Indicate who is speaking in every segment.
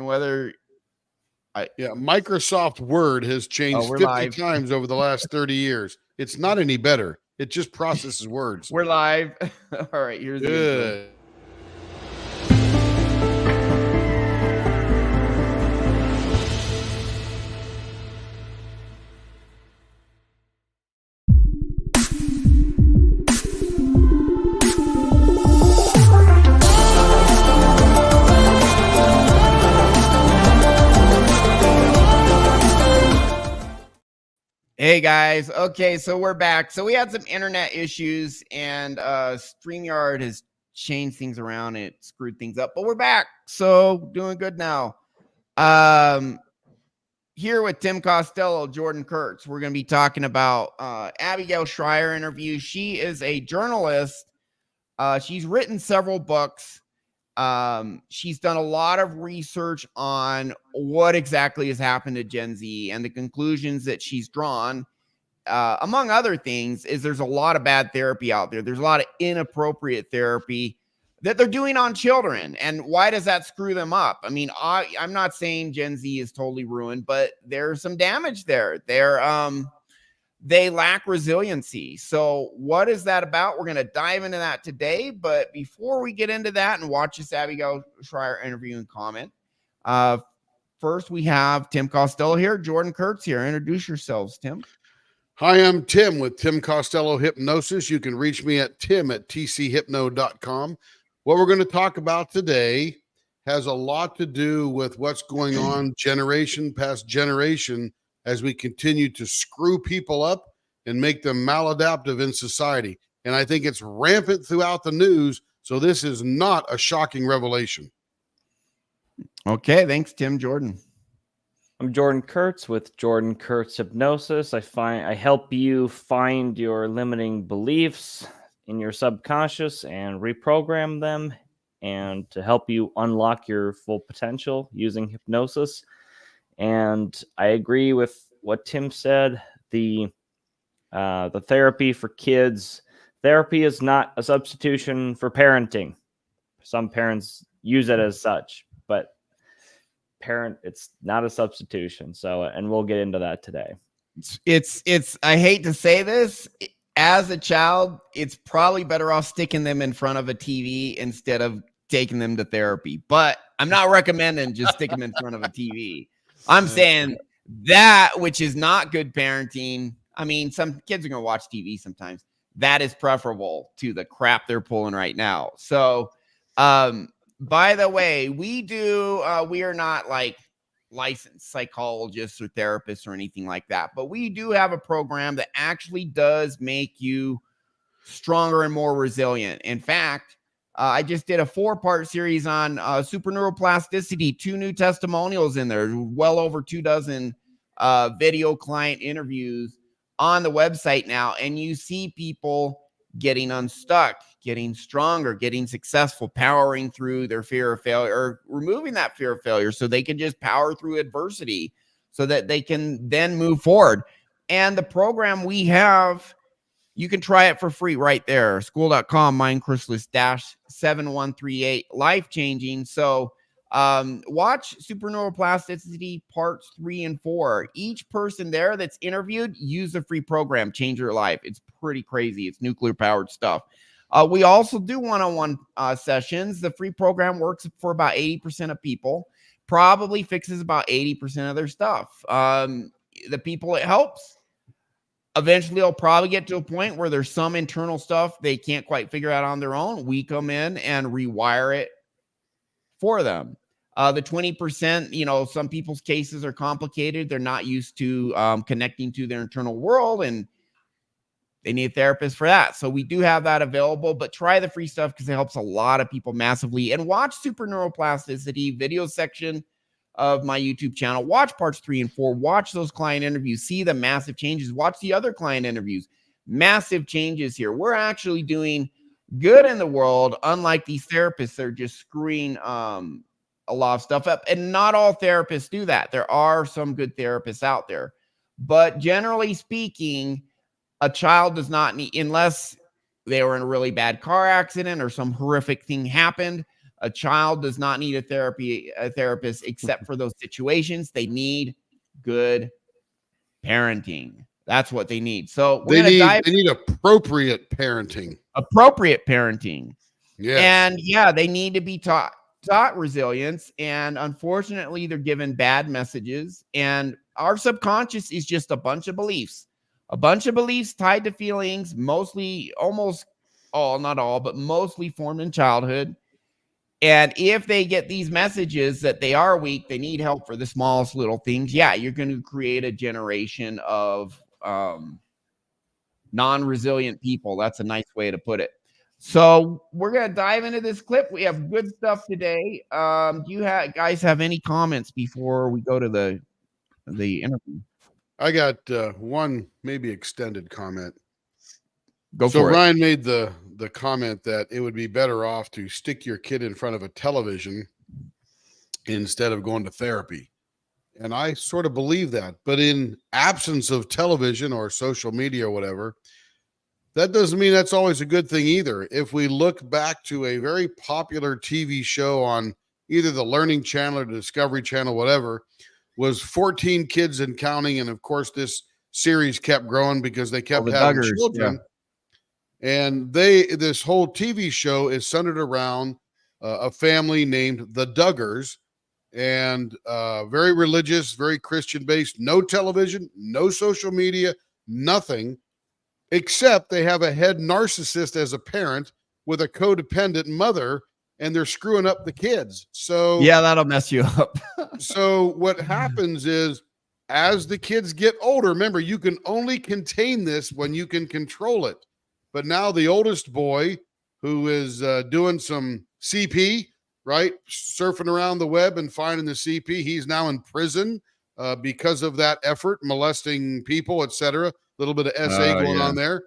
Speaker 1: whether
Speaker 2: Microsoft Word has changed 50 times over the last 30 years. It's not any better. It just processes words.
Speaker 1: We're live. All right, here's the intro. Hey guys, okay, so we're back. So we had some internet issues and StreamYard has changed things around and it screwed things up, but we're back. So doing good now. Here with Tim Costello, Jordan Kurtz, we're going to be talking about Abigail Shier interview. She is a journalist. She's written several books. She's done a lot of research on what exactly has happened to Gen Z, and the conclusions that she's drawn, among other things, is there's a lot of bad therapy out there. There's a lot of inappropriate therapy that they're doing on children. And why does that screw them up? I mean, I'm not saying Gen Z is totally ruined, but there's some damage there. They lack resiliency. So what is that about? We're going to dive into that today. But before we get into that and watch this Abigail Shier interview and comment, first we have Tim Costello here, Jordan Kurtz here. Introduce yourselves, Tim.
Speaker 2: Hi, I'm Tim with Tim Costello Hypnosis. You can reach me at tim@tchypno.com. What we're going to talk about today has a lot to do with what's going on generation past generation as we continue to screw people up and make them maladaptive in society. And I think it's rampant throughout the news, so this is not a shocking revelation.
Speaker 1: Okay, thanks, Tim. Jordan.
Speaker 3: I'm Jordan Kurtz with Jordan Kurtz Hypnosis. I help you find your limiting beliefs in your subconscious and reprogram them, and to help you unlock your full potential using hypnosis. And I agree with what Tim said. The therapy for kids, therapy is not a substitution for parenting. Some parents use it as such, but it's not a substitution. So, and we'll get into that today.
Speaker 1: It's I hate to say this, as a child, it's probably better off sticking them in front of a TV instead of taking them to therapy. But I'm not recommending just stick them in front of a TV. I'm saying that, which is not good parenting. I mean, some kids are going to watch TV sometimes. That is preferable to the crap they're pulling right now. So, by the way, we are not like licensed psychologists or therapists or anything like that, but we do have a program that actually does make you stronger and more resilient. In fact, I just did a 4-part series on super neuroplasticity, 2 new testimonials in there, well over 24 video client interviews on the website now. And you see people getting unstuck, getting stronger, getting successful, powering through their fear of failure, or removing that fear of failure so they can just power through adversity so that they can then move forward. And the program we have, you can try it for free right there. School.com, MindChrysalis -7138, life-changing. So watch Super Neuroplasticity parts 3 and 4. Each person there that's interviewed, use the free program, change your life. It's pretty crazy. It's nuclear-powered stuff. We also do one-on-one sessions. The free program works for about 80% of people, probably fixes about 80% of their stuff. The people it helps, eventually, they'll probably get to a point where there's some internal stuff they can't quite figure out on their own. We come in and rewire it for them. The 20%, some people's cases are complicated. They're not used to connecting to their internal world, and they need a therapist for that. So we do have that available, but try the free stuff because it helps a lot of people massively. And watch Super Neuroplasticity video section of my YouTube channel. Watch parts 3 and 4. Watch those client interviews. See the massive changes. Watch the other client interviews. Massive changes here. We're actually doing good in the world, unlike these therapists. They're just screwing a lot of stuff up. And not all therapists do that. There are some good therapists out there. But generally speaking, a child does not need, unless they were in a really bad car accident or some horrific thing happened, A child does not need a therapist except for those situations. They need good parenting. That's what they need. So we're going to dive
Speaker 2: they need appropriate parenting.
Speaker 1: Appropriate parenting.
Speaker 2: Yes.
Speaker 1: And yeah, they need to be taught resilience. And unfortunately, they're given bad messages. And our subconscious is just a bunch of beliefs tied to feelings, mostly, almost all, not all, but mostly formed in childhood. And if they get these messages that they are weak, they need help for the smallest little things, yeah, you're going to create a generation of non-resilient people. That's a nice way to put it. So we're going to dive into this clip. We have good stuff today. Do you guys have any comments before we go to the interview?
Speaker 2: I got one maybe extended comment.
Speaker 1: Go
Speaker 2: so
Speaker 1: for
Speaker 2: Ryan made the comment that it would be better off to stick your kid in front of a television instead of going to therapy. And I sort of believe that. But in absence of television or social media or whatever, that doesn't mean that's always a good thing either. If we look back to a very popular TV show on either the Learning Channel or the Discovery Channel, whatever, was 14 Kids and Counting. And of course, this series kept growing because they kept having
Speaker 1: Duggars,
Speaker 2: children.
Speaker 1: yeah.
Speaker 2: And this whole TV show is centered around a family named the Duggars, and very religious, very Christian based, no television, no social media, nothing, except they have a head narcissist as a parent with a codependent mother, and they're screwing up the kids. So
Speaker 1: yeah, that'll mess you up.
Speaker 2: So what happens is, as the kids get older, remember, you can only contain this when you can control it. But now the oldest boy, who is doing some CP, right, surfing around the web and finding the CP, he's now in prison because of that effort, molesting people, etc. A little bit of SA going on there.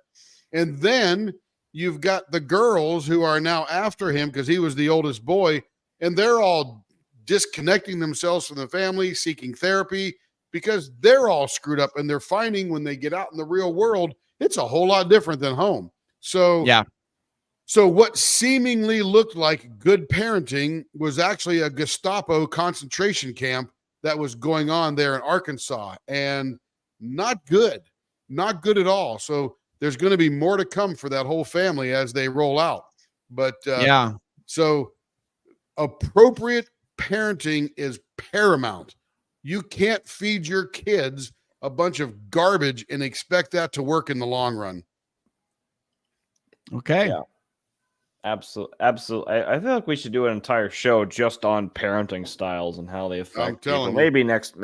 Speaker 2: And then you've got the girls who are now after him because he was the oldest boy, and they're all disconnecting themselves from the family, seeking therapy, because they're all screwed up, and they're finding when they get out in the real world, it's a whole lot different than home. So
Speaker 1: yeah.
Speaker 2: So what seemingly looked like good parenting was actually a Gestapo concentration camp that was going on there in Arkansas, and not good at all. So there's going to be more to come for that whole family as they roll out. But
Speaker 1: yeah.
Speaker 2: So appropriate parenting is paramount. You can't feed your kids a bunch of garbage and expect that to work in the long run.
Speaker 1: Okay.
Speaker 3: Yeah. Absolutely. I feel like we should do an entire show just on parenting styles and how they affect people. Maybe next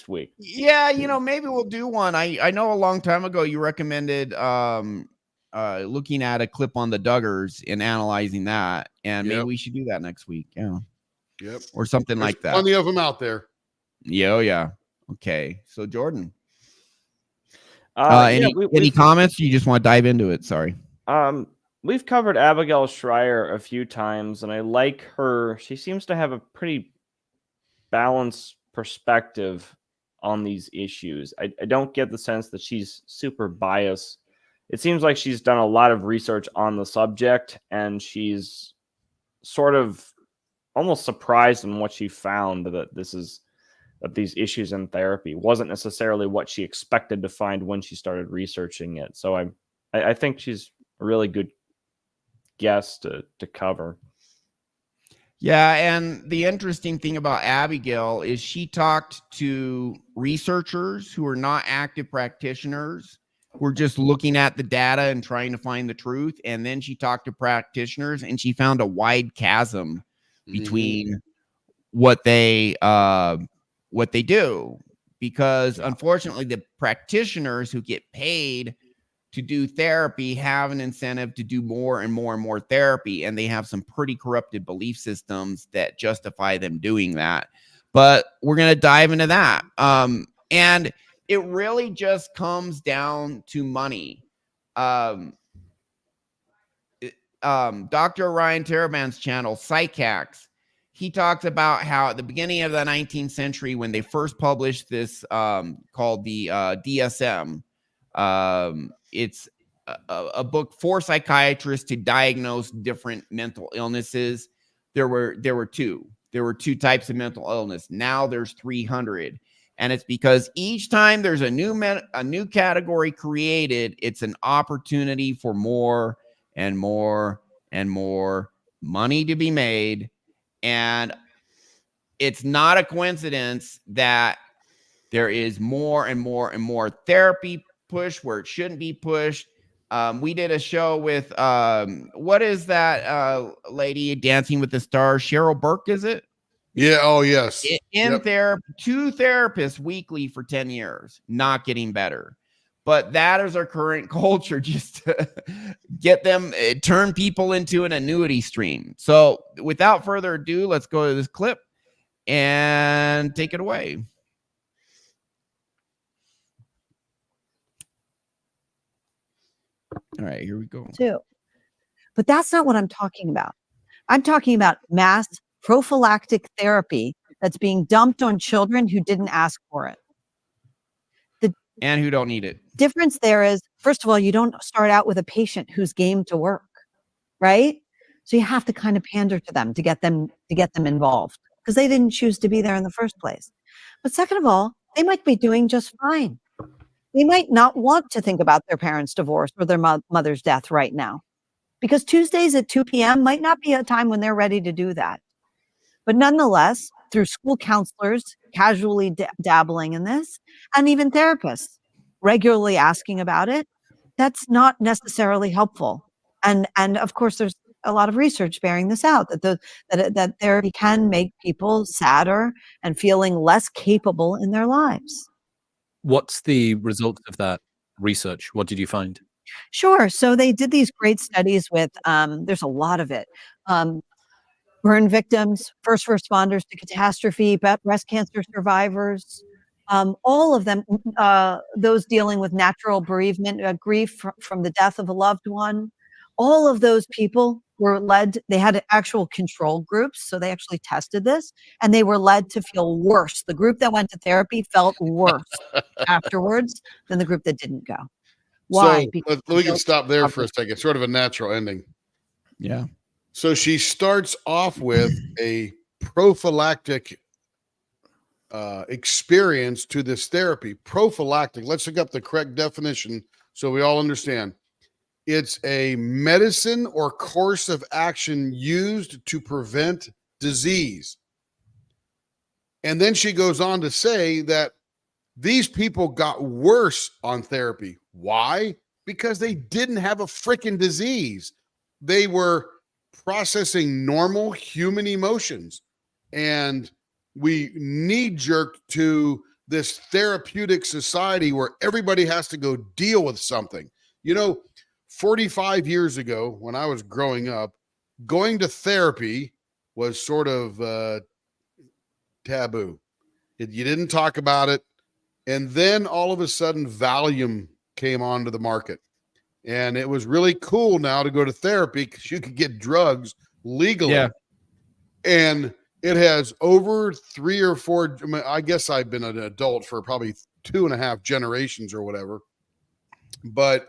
Speaker 3: week.
Speaker 1: Yeah, maybe we'll do one. I know a long time ago you recommended looking at a clip on the Duggars and analyzing that, and maybe we should do that next week. Yeah.
Speaker 2: Yep.
Speaker 1: Or something like that.
Speaker 2: Plenty of them out there.
Speaker 1: Yeah. Yeah. Okay. So Jordan, any comments? You just want to dive into it? Sorry.
Speaker 3: We've covered Abigail Shier a few times, and I like her. She seems to have a pretty balanced perspective on these issues. I don't get the sense that she's super biased. It seems like she's done a lot of research on the subject, and she's sort of almost surprised in what she found, that these issues in therapy wasn't necessarily what she expected to find when she started researching it. So I think she's a really good guest to cover.
Speaker 1: Yeah, and the interesting thing about Abigail is she talked to researchers who are not active practitioners, who are just looking at the data and trying to find the truth. And then she talked to practitioners, and she found a wide chasm between what they do, because unfortunately the practitioners who get paid to do therapy have an incentive to do more and more and more therapy, and they have some pretty corrupted belief systems that justify them doing that. But we're going to dive into that. And it really just comes down to money. Dr. Ryan Taraban's channel, Psychax, he talks about how at the beginning of the 19th century, when they first published this called the DSM, it's a book for psychiatrists to diagnose different mental illnesses. there were two types of mental illness. Now there's 300. And it's because each time there's a new category created, it's an opportunity for more and more and more money to be made. And it's not a coincidence that there is more and more and more therapy push where it shouldn't be pushed. We did a show with what is that lady, Dancing with the Stars? Cheryl Burke, is it?
Speaker 2: Yeah. Oh, yes.
Speaker 1: In therapy, 2 therapists weekly for 10 years, not getting better. But that is our current culture, just to get them, turn people into an annuity stream. So without further ado, let's go to this clip and take it away. All right, here we go.
Speaker 4: But that's not what I'm talking about. I'm talking about mass prophylactic therapy that's being dumped on children who didn't ask for it.
Speaker 1: And who don't need it.
Speaker 4: Difference there is, first of all, you don't start out with a patient who's game to work, right? So you have to kind of pander to them to get them involved because they didn't choose to be there in the first place. But second of all, they might be doing just fine. They might not want to think about their parents' divorce or their mother's death right now, because Tuesdays at 2 p.m. might not be a time when they're ready to do that. But nonetheless, through school counselors casually dabbling in this, and even therapists regularly asking about it, that's not necessarily helpful. And of course, there's a lot of research bearing this out, that therapy can make people sadder and feeling less capable in their lives.
Speaker 5: What's the result of that research? What did you find?
Speaker 4: Sure. So they did these great studies with, there's a lot of it. Burn victims, first responders to catastrophe, breast cancer survivors, all of them, those dealing with natural bereavement, grief from the death of a loved one. All of those people were led, they had actual control groups, so they actually tested this, and they were led to feel worse. The group that went to therapy felt worse afterwards than the group that didn't go. Why?
Speaker 2: So we can stop there for a second. Sort of a natural ending.
Speaker 1: Yeah.
Speaker 2: So she starts off with a prophylactic experience to this therapy. Prophylactic. Let's look up the correct definition so we all understand. It's a medicine or course of action used to prevent disease. And then she goes on to say that these people got worse on therapy. Why? Because they didn't have a freaking disease. They were processing normal human emotions. And we knee-jerked to this therapeutic society where everybody has to go deal with something. You know, 45 years ago, when I was growing up, going to therapy was sort of taboo. You didn't talk about it. And then all of a sudden, Valium came onto the market. And it was really cool now to go to therapy because you could get drugs legally. Yeah. And it has over 3 or 4, I guess I've been an adult for probably 2.5 generations or whatever. But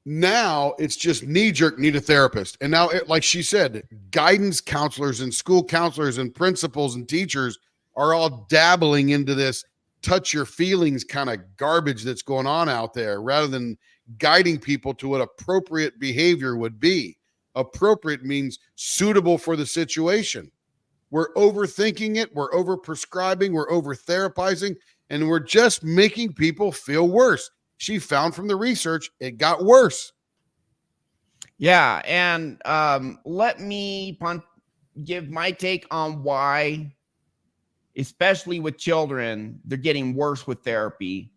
Speaker 2: now it's just knee-jerk, need a therapist. And now, like she said, guidance counselors and school counselors and principals and teachers are all dabbling into this touch your feelings kind of garbage that's going on out there, rather than guiding people to what appropriate behavior would be. Appropriate means suitable for the situation. We're overthinking it. We're over-prescribing. We're over-therapizing. And we're just making people feel worse. She found from the research, it got worse.
Speaker 1: Yeah. And let me give my take on why, especially with children, they're getting worse with therapy.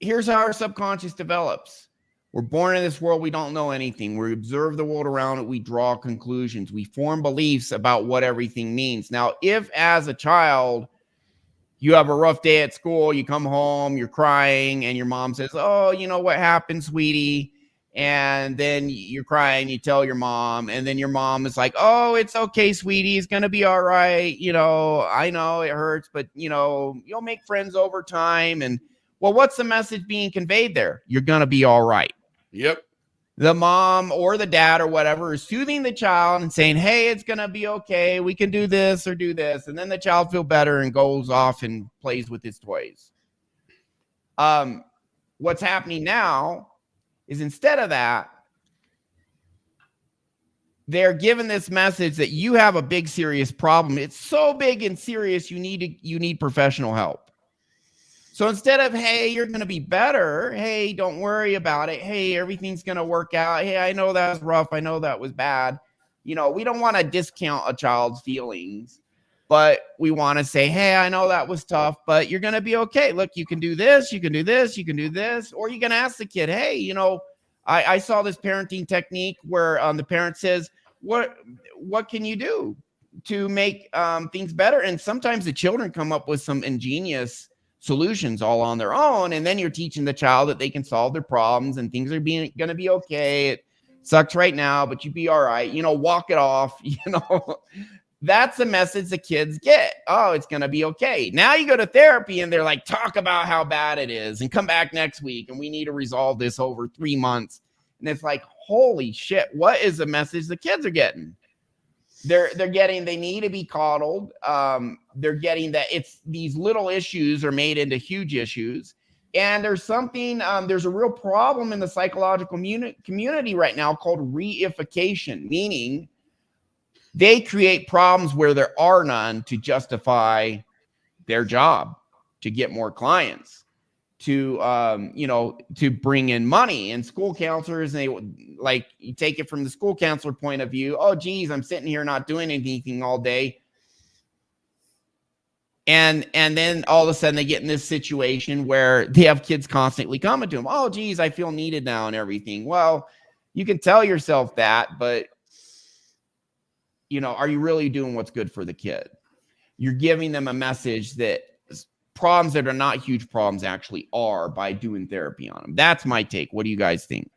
Speaker 1: Here's how our subconscious develops. We're born in this world. We don't know anything. We observe the world around it. We draw conclusions. We form beliefs about what everything means. Now, if as a child, you have a rough day at school, you come home, you're crying, and your mom says, "Oh, you know what happened, sweetie?" And then you're crying, you tell your mom, and then your mom is like, "Oh, it's okay, sweetie. It's going to be all right. You know, I know it hurts, but, you know, you'll make friends over time." And well, what's the message being conveyed there? You're going to be all right.
Speaker 2: Yep.
Speaker 1: the mom or the dad or whatever is soothing the child and saying, hey, it's going to be okay. We can do this or do this. And then the child feels better and goes off and plays with his toys. What's happening now is instead of that, they're given this message that you have a big, serious problem. It's so big and serious, you need professional help. So instead of, hey, you're going to be better. Hey, don't worry about it. Hey, everything's going to work out. Hey, I know that was rough. I know that was bad. We don't want to discount a child's feelings, but we want to say, hey, I know that was tough, but you're going to be okay. Look, you can do this. You can do this. You can do this. Or you can ask the kid, hey, I saw this parenting technique where the parent says, what can you do to make things better? And sometimes the children come up with some ingenious solutions all on their own, and then you're teaching the child that they can solve their problems and things are going to be okay. It sucks right now, but you'd be all right. Walk it off. That's the message the kids get. Oh, it's going to be okay. Now you go to therapy and they're like, talk about how bad it is and come back next week and we need to resolve this over 3 months. And it's like, holy shit, what is the message the kids are getting? They're getting, they need to be coddled. They're getting that it's these little issues are made into huge issues. And there's something, there's a real problem in the psychological community right now called reification, meaning they create problems where there are none to justify their job, to get more clients, to bring in money. And school counselors, they like, you take it from the school counselor point of view. Oh, geez, I'm sitting here not doing anything all day. And then all of a sudden they get in this situation where they have kids constantly coming to them. Oh, geez, I feel needed now and everything. Well, you can tell yourself that, but are you really doing what's good for the kid? You're giving them a message that problems that are not huge problems actually are by doing therapy on them. That's my take. What do you guys think?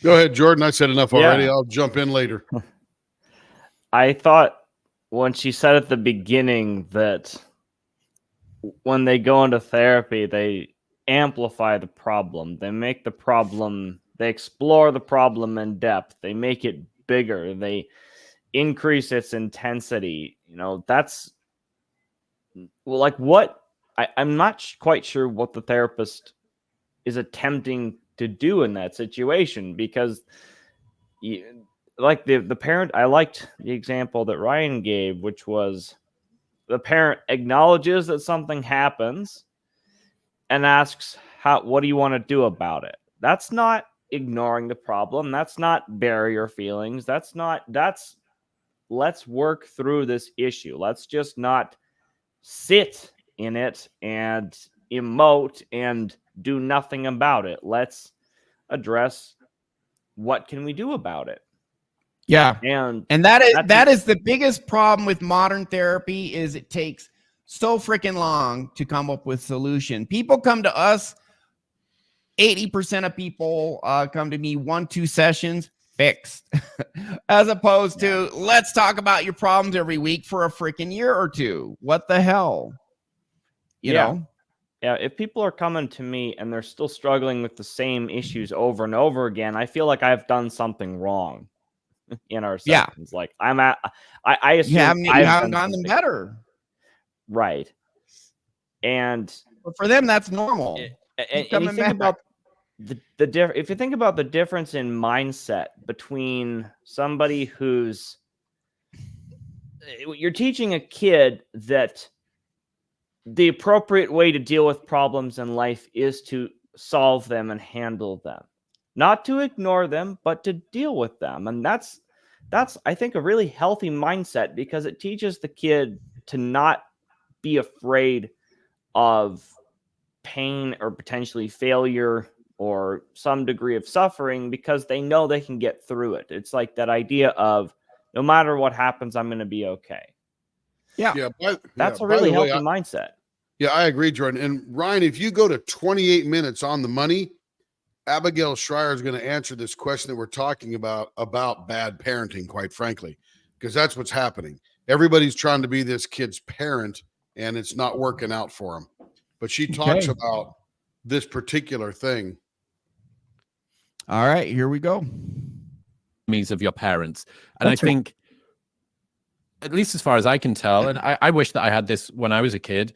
Speaker 2: Go ahead, Jordan. I said enough already. I'll jump in later.
Speaker 3: I thought when she said at the beginning that when they go into therapy, they amplify the problem. They make the problem, they explore the problem in depth. They make it bigger. They increase its intensity. That's like what I'm not quite sure what the therapist is attempting to do in that situation, because like the parent, I liked the example that Ryan gave, which was the parent acknowledges that something happens and asks, what do you want to do about it? That's not ignoring the problem. That's not bury your feelings. That's let's work through this issue. Let's just not sit in it and emote and do nothing about it. Let's address what can we do about it.
Speaker 1: Yeah. And that is the biggest problem with modern therapy is it takes so freaking long to come up with solution. People come to us, 80% of people come to me 1-2 sessions fixed, as opposed to let's talk about your problems every week for a freaking year or two. What the hell? You know?
Speaker 3: Yeah, if people are coming to me and they're still struggling with the same issues over and over again, I feel like I've done something wrong in our sessions. Like I assume
Speaker 1: you haven't gotten them better.
Speaker 3: Right. And
Speaker 1: but for them, that's normal.
Speaker 3: And you think about if you think about the difference in mindset between somebody who's you're teaching a kid that the appropriate way to deal with problems in life is to solve them and handle them, not to ignore them, but to deal with them. And that's I think a really healthy mindset, because it teaches the kid to not be afraid of pain or potentially failure or some degree of suffering, because they know they can get through it. It's like that idea of no matter what happens, I'm going to be okay. That's a really healthy mindset.
Speaker 2: Yeah, I agree, Jordan. And Ryan, if you go to 28 minutes on the money, Abigail Shier is going to answer this question that we're talking about bad parenting, quite frankly, because that's what's happening. Everybody's trying to be this kid's parent, and it's not working out for them. But she talks about this particular thing.
Speaker 1: All right, here we go.
Speaker 5: Of your parents. And
Speaker 4: That's
Speaker 5: I
Speaker 4: right.
Speaker 5: think, at least as far as I can tell, and I wish that I had this when I was a kid,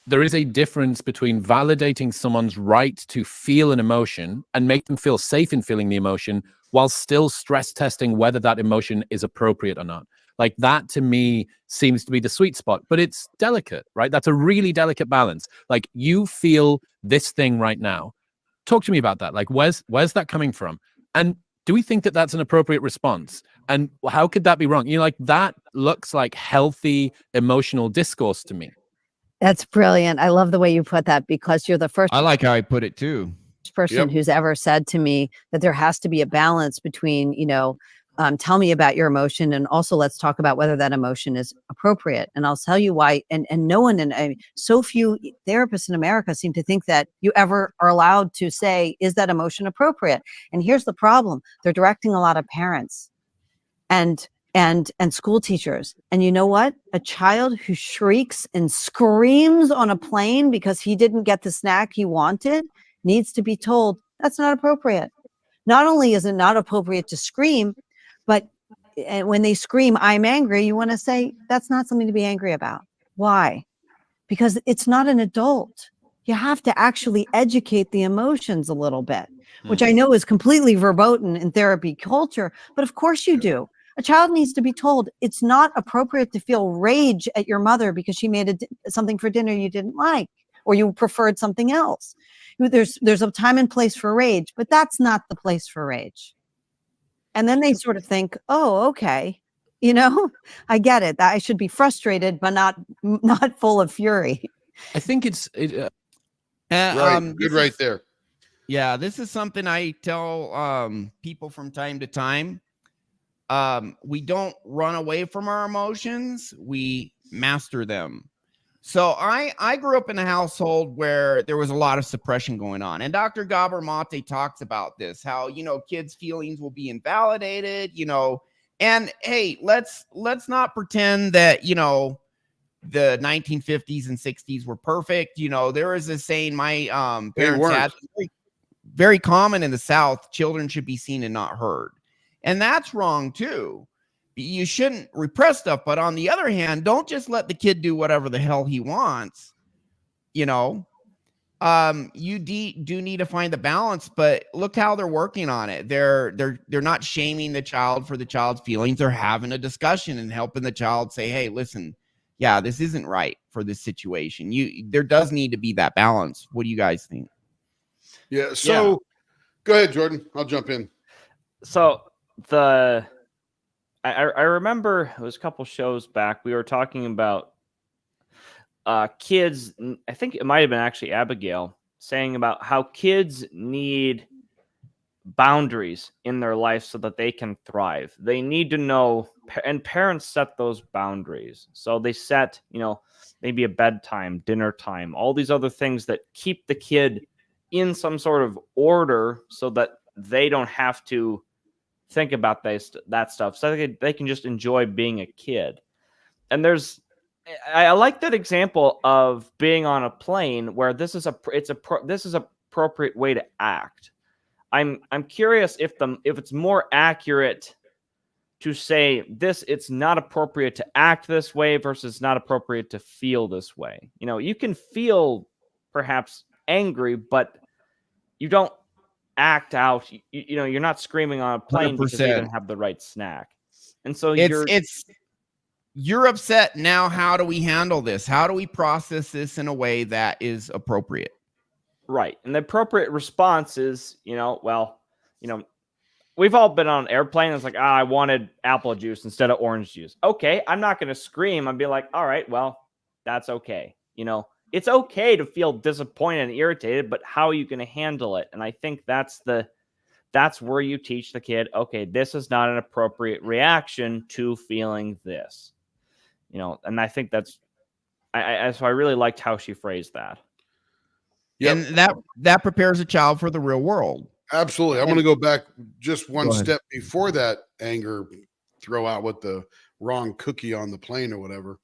Speaker 5: there is a difference between validating someone's right to feel an emotion and make them feel safe in feeling the emotion while still stress testing whether that emotion is appropriate or not. Like that to me seems to be the sweet spot, but it's delicate, right? That's a really delicate balance. Like you feel this thing right now. Talk to me about that. Like where's that coming from? And do we think that that's an appropriate response? And how could that be wrong? You know, like that looks like healthy emotional discourse to me.
Speaker 4: That's brilliant. I love the way you put that, because you're the first
Speaker 1: I like how I put it too.
Speaker 4: person who's ever said to me that there has to be a balance between, tell me about your emotion, and also let's talk about whether that emotion is appropriate. And I'll tell you why. And no one, so few therapists in America seem to think that you ever are allowed to say, is that emotion appropriate? And here's the problem. They're directing a lot of parents and school teachers. And you know what? A child who shrieks and screams on a plane because he didn't get the snack he wanted needs to be told that's not appropriate. Not only is it not appropriate to scream, but when they scream, I'm angry, you want to say that's not something to be angry about. Why? Because it's not an adult. You have to actually educate the emotions a little bit, which I know is completely verboten in therapy culture, but of course you do. A child needs to be told it's not appropriate to feel rage at your mother because she made something for dinner you didn't like, or you preferred something else. There's a time and place for rage, but that's not the place for rage. And then they sort of think, oh, okay, I get it. I should be frustrated, but not full of fury.
Speaker 5: I think
Speaker 2: Good right there.
Speaker 1: Yeah, this is something I tell people from time to time. We don't run away from our emotions, we master them. So I grew up in a household where there was a lot of suppression going on. And Dr. Gabor Mate talks about this, how, kids' feelings will be invalidated, and hey, let's not pretend that, the 1950s and 60s were perfect. There is a saying my parents had, very, very common in the South, children should be seen and not heard. And that's wrong too. You shouldn't repress stuff, but on the other hand, don't just let the kid do whatever the hell he wants. You do need to find the balance, but look how they're working on it. They're not shaming the child for the child's feelings. They're having a discussion and helping the child say, hey, listen, yeah, this isn't right for this situation. There does need to be that balance. What do you guys think?
Speaker 2: Yeah. So go ahead, Jordan. I'll jump in.
Speaker 3: So I remember it was a couple shows back, we were talking about kids. I think it might have been actually Abigail saying about how kids need boundaries in their life so that they can thrive. They need to know, and parents set those boundaries. So they set, maybe a bedtime, dinner time, all these other things that keep the kid in some sort of order so that they don't have to think about that stuff, so they can just enjoy being a kid. And I like that example of being on a plane where this is appropriate way to act. I'm curious if it's more accurate to say it's not appropriate to act this way versus not appropriate to feel this way. You can feel perhaps angry, but you don't act out, you're not screaming on a plane 100%. Because you didn't have the right snack. And so
Speaker 1: you're upset now. How do we handle this? How do we process this in a way that is appropriate?
Speaker 3: Right. And the appropriate response is, we've all been on an airplane. It's like, I wanted apple juice instead of orange juice. Okay. I'm not going to scream. I'd be like, all right, well, that's okay. It's okay to feel disappointed and irritated, but how are you going to handle it? And I think that's where you teach the kid, okay, this is not an appropriate reaction to feeling this, and I think so I really liked how she phrased that.
Speaker 1: Yep. And that prepares a child for the real world.
Speaker 2: Absolutely. I'm going to go back just one step before that anger, throw out with the wrong cookie on the plane or whatever.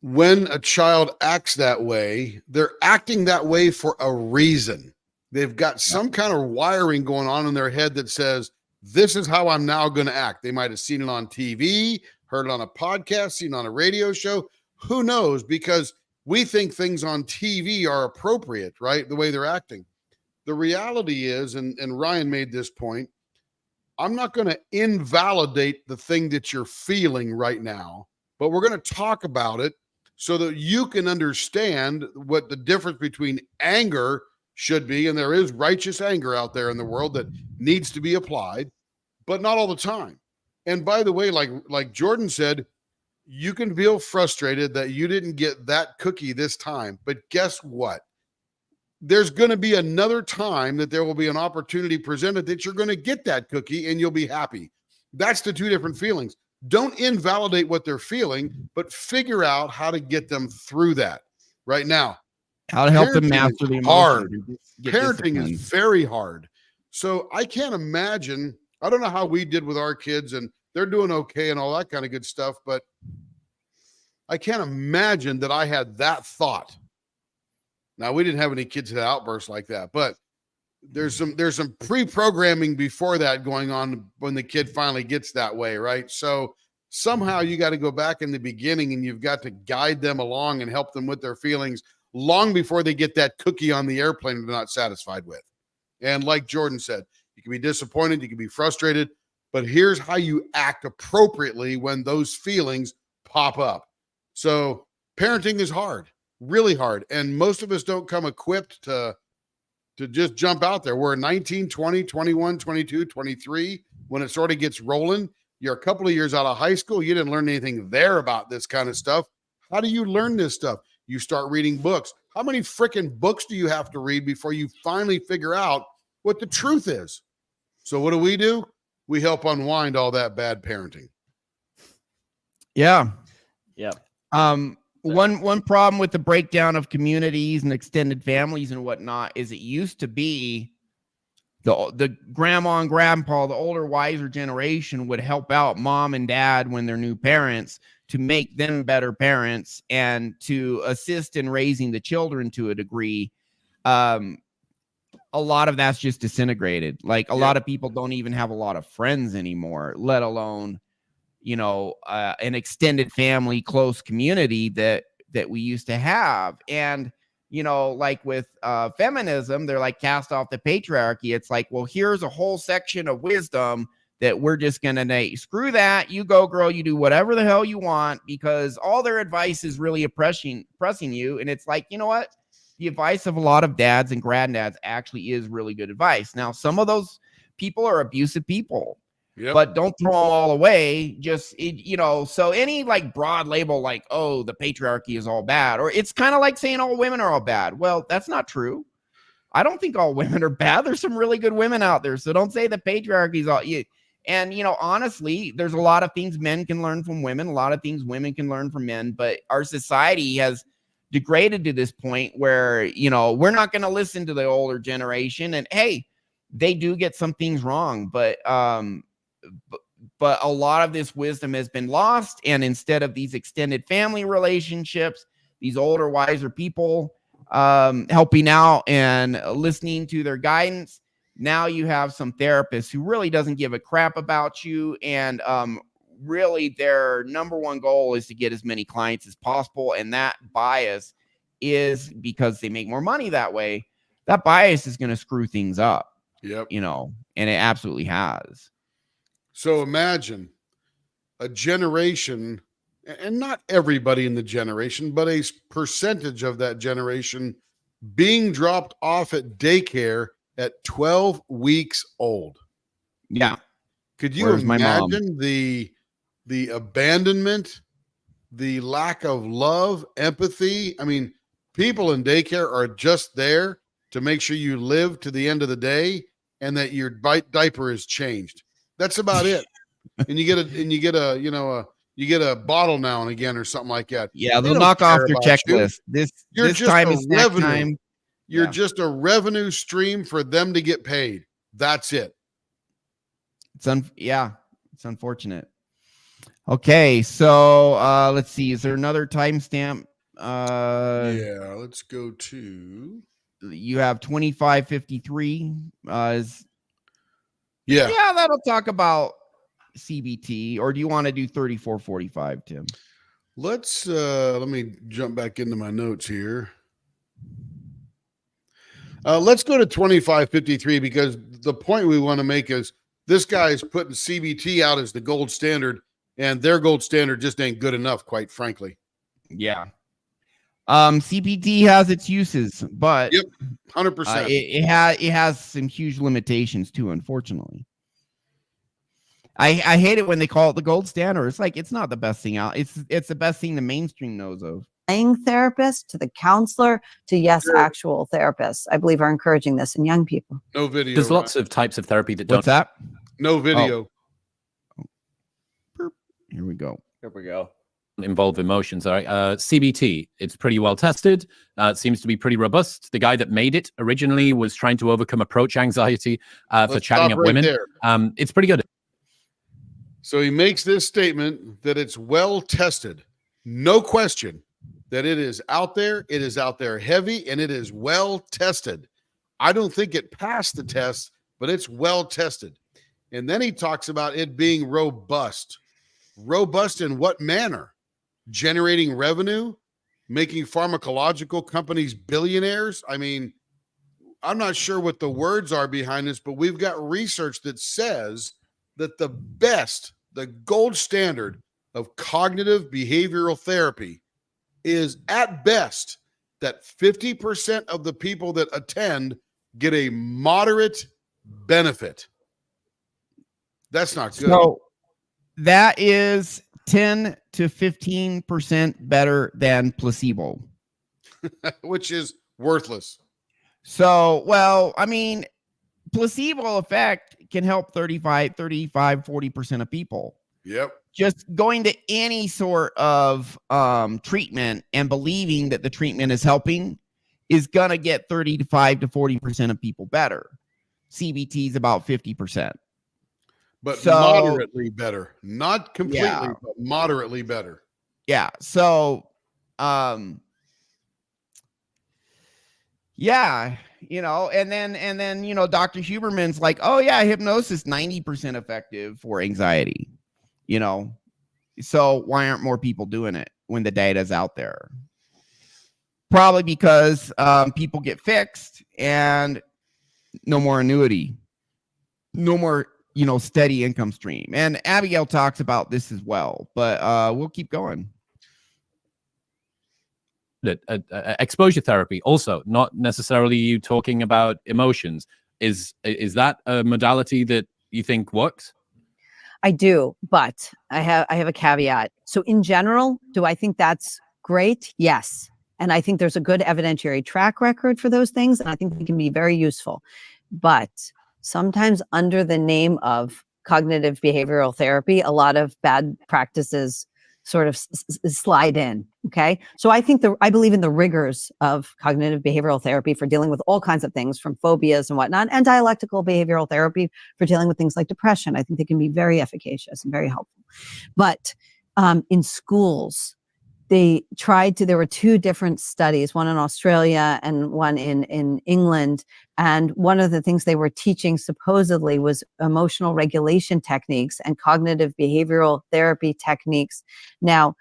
Speaker 2: When a child acts that way, they're acting that way for a reason. They've got some kind of wiring going on in their head that says, this is how I'm now going to act. They might have seen it on TV, heard it on a podcast, seen it on a radio show. Who knows? Because we think things on TV are appropriate, right? The way they're acting. The reality is, and Ryan made this point, I'm not going to invalidate the thing that you're feeling right now, but we're going to talk about it so that you can understand what the difference between anger should be. And there is righteous anger out there in the world that needs to be applied, but not all the time. And by the way, like Jordan said, you can feel frustrated that you didn't get that cookie this time, but guess what? There's going to be another time that there will be an opportunity presented that you're going to get that cookie and you'll be happy. That's the two different feelings. Don't invalidate what they're feeling, but figure out how to get them through that right now.
Speaker 1: How to help them master the emotion.
Speaker 2: Parenting is very hard. So I can't imagine, I don't know how we did with our kids, and they're doing okay and all that kind of good stuff, but I can't imagine that I had that thought. Now, we didn't have any kids that had outbursts like that, but there's some pre-programming before that going on when the kid finally gets that way, right? So somehow you got to go back in the beginning and you've got to guide them along and help them with their feelings long before they get that cookie on the airplane they're not satisfied with. And like Jordan said, you can be disappointed, you can be frustrated, but here's how you act appropriately when those feelings pop up. So parenting is hard, really hard. And most of us don't come equipped to just jump out there. We're 19, 20, 21, 22, 23. When it sort of gets rolling, you're a couple of years out of high school. You didn't learn anything there about this kind of stuff. How do you learn this stuff? You start reading books. How many freaking books do you have to read before you finally figure out what the truth is? So what do? We help unwind all that bad parenting.
Speaker 1: Yeah.
Speaker 3: Yeah.
Speaker 1: One problem with the breakdown of communities and extended families and whatnot is it used to be the grandma and grandpa, the older, wiser generation would help out mom and dad when they're new parents to make them better parents and to assist in raising the children to a degree. A lot of that's just disintegrated. Like a lot of people don't even have a lot of friends anymore, let alone an extended family, close community that we used to have. And, like with feminism, they're like, cast off the patriarchy. It's like, well, here's a whole section of wisdom that we're just going to screw that. You go, girl, you do whatever the hell you want, because all their advice is really pressing you. And it's like, you know what? The advice of a lot of dads and granddads actually is really good advice. Now, some of those people are abusive people. Yep. But don't throw them all away. So any like broad label like, oh, the patriarchy is all bad, or it's kind of like saying all women are all bad. Well, that's not true. I don't think all women are bad. There's some really good women out there. So don't say the patriarchy is all. And, honestly, there's a lot of things men can learn from women, a lot of things women can learn from men. But our society has degraded to this point where, we're not going to listen to the older generation. And hey, they do get some things wrong, but a lot of this wisdom has been lost. And instead of these extended family relationships, these older, wiser people helping out and listening to their guidance, now you have some therapists who really doesn't give a crap about you. And really their number one goal is to get as many clients as possible. And that bias is because they make more money that way. That bias is going to screw things up. Yep. And it absolutely has.
Speaker 2: So imagine a generation, and not everybody in the generation, but a percentage of that generation being dropped off at daycare at 12 weeks old.
Speaker 1: Yeah.
Speaker 2: Could you imagine the abandonment, the lack of love, empathy? I mean, people in daycare are just there to make sure you live to the end of the day and that your diaper is changed. That's about it. And you get a bottle now and again or something like that.
Speaker 1: Yeah, they'll knock off your checklist.
Speaker 2: You're
Speaker 1: this
Speaker 2: just
Speaker 1: time
Speaker 2: a
Speaker 1: is snack
Speaker 2: revenue.
Speaker 1: time.
Speaker 2: You're just a revenue stream for them to get paid. That's it.
Speaker 1: It's unfortunate. Okay, so let's see. Is there another timestamp?
Speaker 2: Yeah, let's go to
Speaker 1: you have 2553 is
Speaker 2: Yeah.
Speaker 1: yeah, that'll talk about CBT, or do you want to do 3445, Tim?
Speaker 2: Let's let me jump back into my notes here. Let's go to 2553, because the point we want to make is this guy's putting CBT out as the gold standard, and their gold standard just ain't good enough, quite frankly.
Speaker 1: Yeah. CBT has its uses, but
Speaker 2: Yep, 100%.
Speaker 1: it has some huge limitations too, unfortunately. I hate it when they call it the gold standard. It's like, it's not the best thing out. It's the best thing the mainstream knows of.
Speaker 4: Playing therapist to the counselor to actual therapists, I believe, are encouraging this in young people.
Speaker 2: No video.
Speaker 5: There's lots of types of therapy that
Speaker 1: What's
Speaker 5: don't.
Speaker 1: that?
Speaker 2: No video.
Speaker 1: Here we go.
Speaker 5: Involve emotions. All right. CBT, it's pretty well tested. It seems to be pretty robust. The guy that made it originally was trying to overcome approach anxiety for
Speaker 2: Let's
Speaker 5: chatting
Speaker 2: stop
Speaker 5: up women.
Speaker 2: there.
Speaker 5: It's pretty good.
Speaker 2: So he makes this statement that it's well tested. No question that it is out there. It is out there heavy, and it is well tested. I don't think it passed the test, but it's well tested. And then he talks about it being robust. Robust in what manner? Generating revenue? Making pharmacological companies billionaires? I mean, I'm not sure what the words are behind this, but we've got research that says that the gold standard of cognitive behavioral therapy is at best that 50% of the people that attend get a moderate benefit. That's not good.
Speaker 1: So that is 10 to 15% better than placebo.
Speaker 2: Which is worthless.
Speaker 1: So, well, I mean, placebo effect can help 40% of people.
Speaker 2: Yep.
Speaker 1: Just going to any sort of treatment and believing that the treatment is helping is going to get 35 to 40% of people better. CBT is about 50%.
Speaker 2: But
Speaker 1: So,
Speaker 2: moderately better. Not completely,
Speaker 1: yeah.
Speaker 2: but moderately better.
Speaker 1: Yeah. So, yeah, and then, Dr. Huberman's like, oh yeah, hypnosis 90% effective for anxiety, so why aren't more people doing it when the data's out there? Probably because people get fixed and no more annuity, no more, steady income stream. And Abigail talks about this as well, but we'll keep going.
Speaker 5: Exposure therapy, also not necessarily you talking about emotions. Is that a modality that you think works?
Speaker 4: I do, but I have a caveat. So in general, do I think that's great? Yes. And I think there's a good evidentiary track record for those things, and I think they can be very useful. But sometimes under the name of cognitive behavioral therapy, a lot of bad practices sort of slide in. Okay. So I believe in the rigors of cognitive behavioral therapy for dealing with all kinds of things, from phobias and whatnot, and dialectical behavioral therapy for dealing with things like depression. I think they can be very efficacious and very helpful. But in schools, there were two different studies, one in Australia and one in England. And one of the things they were teaching supposedly was emotional regulation techniques and cognitive behavioral therapy techniques. Now,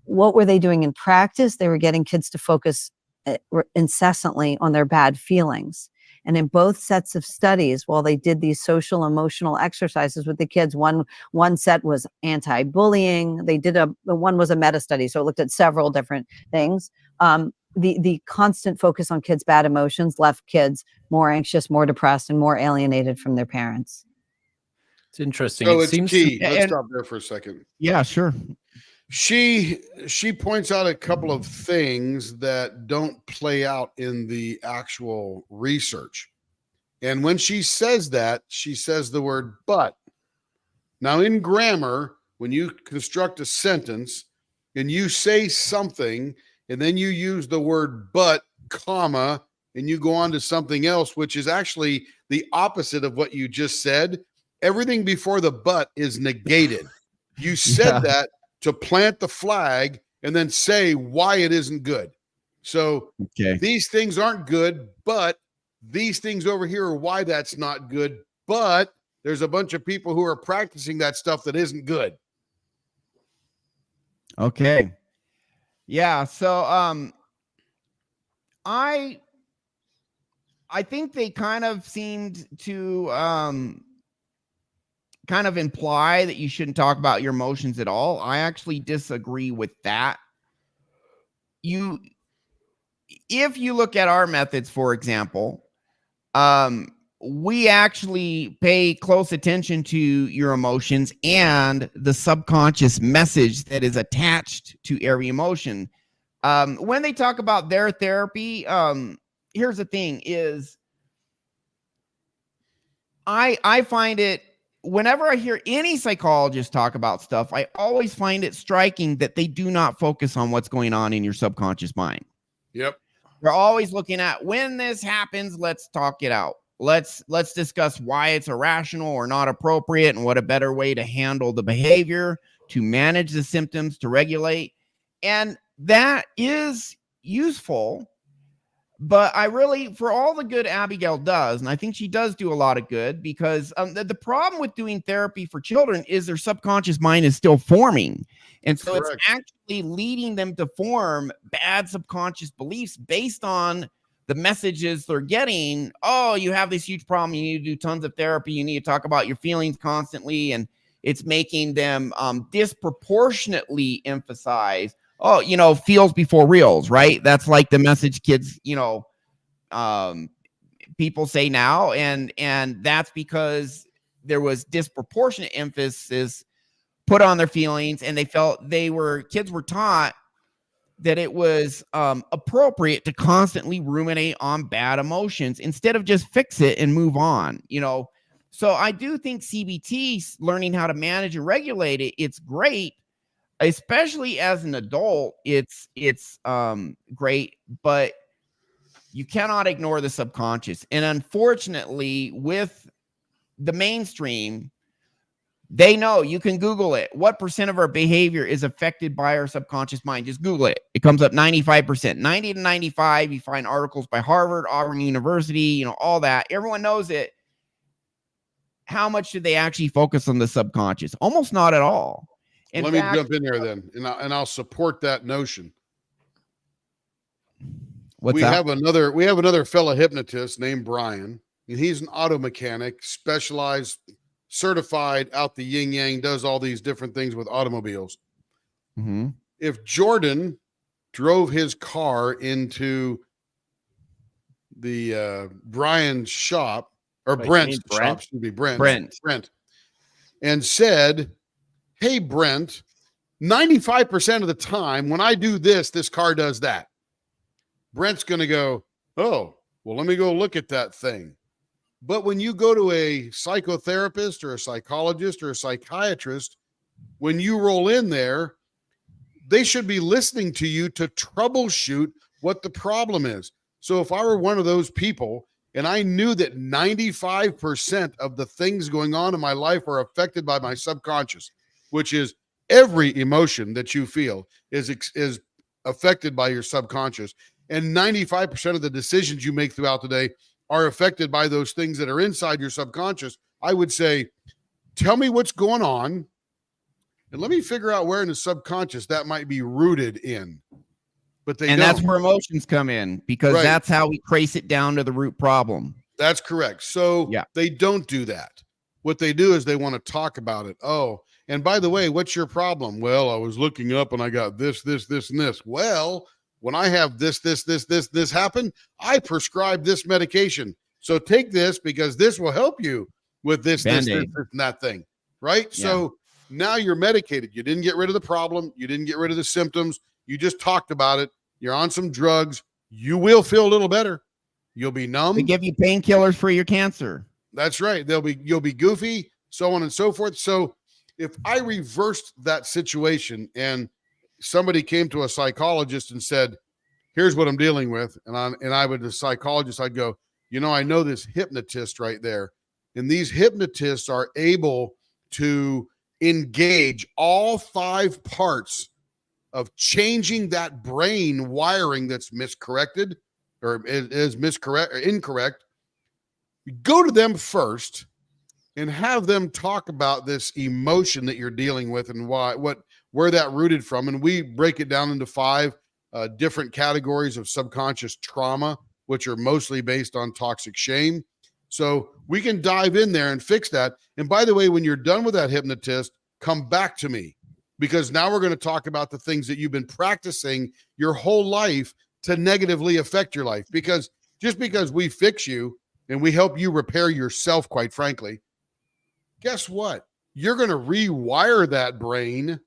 Speaker 4: what were they doing in practice? They were getting kids to focus incessantly on their bad feelings. And in both sets of studies, while they did these social emotional exercises with the kids, one set was anti-bullying. One was a meta study, so it looked at several different things. The constant focus on kids' bad emotions left kids more anxious, more depressed, and more alienated from their parents.
Speaker 5: It's interesting.
Speaker 2: So
Speaker 5: it
Speaker 2: it's
Speaker 5: seems
Speaker 2: key. Let's stop there for a second.
Speaker 1: Yeah, sure.
Speaker 2: She points out a couple of things that don't play out in the actual research. And when she says that, she says the word but. Now, in grammar, when you construct a sentence and you say something and then you use the word but, comma, and you go on to something else, which is actually the opposite of what you just said, everything before the but is negated. You said that to plant the flag and then say why it isn't good. So
Speaker 1: Okay.
Speaker 2: these things aren't good, but these things over here are why that's not good. But there's a bunch of people who are practicing that stuff that isn't good.
Speaker 1: Okay. Yeah. So I think they kind of seemed to kind of imply that you shouldn't talk about your emotions at all. I actually disagree with that. If you look at our methods, for example, we actually pay close attention to your emotions and the subconscious message that is attached to every emotion. When they talk about their therapy, here's the thing is I find it, whenever I hear any psychologist talk about stuff, I always find it striking that they do not focus on what's going on in your subconscious mind.
Speaker 2: Yep.
Speaker 1: They're always looking at, when this happens, let's talk it out. Let's discuss why it's irrational or not appropriate and what a better way to handle the behavior, to manage the symptoms, to regulate. And that is useful. But I really, for all the good Abigail does, and I think she does do a lot of good, because the problem with doing therapy for children is their subconscious mind is still forming. And so
Speaker 2: Correct.
Speaker 1: it's actually leading them to form bad subconscious beliefs based on the messages they're getting. Oh, you have this huge problem. You need to do tons of therapy. You need to talk about your feelings constantly. And it's making them disproportionately emphasize, oh, feels before reals, right? That's like the message kids, people say now. And that's because there was disproportionate emphasis put on their feelings, and they felt kids were taught that it was appropriate to constantly ruminate on bad emotions instead of just fix it and move on, So I do think CBT, learning how to manage and regulate it, it's great. Especially as an adult, it's great, but you cannot ignore the subconscious. And unfortunately, with the mainstream, they know. You can Google it. What percent of our behavior is affected by our subconscious mind? Just Google it. It comes up 95%, 90 to 95. You find articles by Harvard, Auburn University, all that. Everyone knows it. How much do they actually focus on the subconscious? Almost not at all.
Speaker 2: Let me jump in there then, and I'll support that notion. We have another fellow hypnotist named Brian, and he's an auto mechanic, specialized, certified, out the yin yang, does all these different things with automobiles.
Speaker 1: Mm-hmm.
Speaker 2: If Jordan drove his car into the Brian's shop, or Brent's shop, excuse me, Brent, and said, "Hey, Brent, 95% of the time when I do this car does that." Brent's going to go, "Oh, well, let me go look at that thing." But when you go to a psychotherapist or a psychologist or a psychiatrist, when you roll in there, they should be listening to you to troubleshoot what the problem is. So if I were one of those people and I knew that 95% of the things going on in my life are affected by my subconscious, which is every emotion that you feel is affected by your subconscious, and 95% of the decisions you make throughout the day are affected by those things that are inside your subconscious, I would say, tell me what's going on, and let me figure out where in the subconscious that might be rooted in. But
Speaker 1: that's where emotions come in, because that's how we trace it down to the root problem.
Speaker 2: That's correct. So they don't do that. What they do is they want to talk about it. Oh, and by the way, what's your problem? Well, I was looking up and I got this, and this. Well, when I have this happen, I prescribe this medication. So take this because this will help you with this, and that thing. Right? Yeah. So now you're medicated. You didn't get rid of the problem. You didn't get rid of the symptoms. You just talked about it. You're on some drugs. You will feel a little better. You'll be numb.
Speaker 1: They give you painkillers for your cancer.
Speaker 2: That's right. You'll be goofy, so on and so forth. So if I reversed that situation and somebody came to a psychologist and said, "Here's what I'm dealing with," and I would, the psychologist, I'd go, I know this hypnotist right there, and these hypnotists are able to engage all 5 parts of changing that brain wiring that's miscorrected or is miscorrect or incorrect, go to them first and have them talk about this emotion that you're dealing with and where that rooted from. And we break it down into 5 different categories of subconscious trauma, which are mostly based on toxic shame. So we can dive in there and fix that. And by the way, when you're done with that hypnotist, come back to me, because now we're going to talk about the things that you've been practicing your whole life to negatively affect your life. Because just because we fix you and we help you repair yourself, quite frankly, guess what? You're going to rewire that brain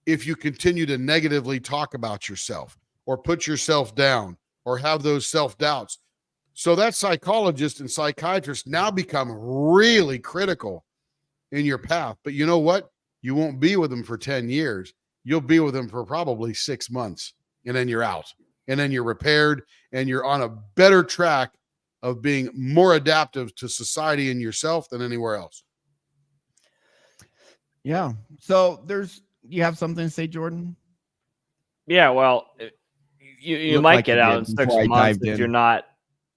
Speaker 2: if you continue to negatively talk about yourself or put yourself down or have those self-doubts. So that psychologist and psychiatrist now become really critical in your path. But you know what? You won't be with them for 10 years. You'll be with them for probably 6 months, and then you're out, and then you're repaired, and you're on a better track of being more adaptive to society and yourself than anywhere else.
Speaker 1: Yeah. So you have something to say, Jordan?
Speaker 3: Yeah, well, you
Speaker 1: Looked
Speaker 3: might
Speaker 1: like
Speaker 3: get
Speaker 1: you
Speaker 3: out
Speaker 1: did
Speaker 3: in 6
Speaker 1: before I
Speaker 3: months
Speaker 1: dived
Speaker 3: if
Speaker 1: in.
Speaker 3: you're not,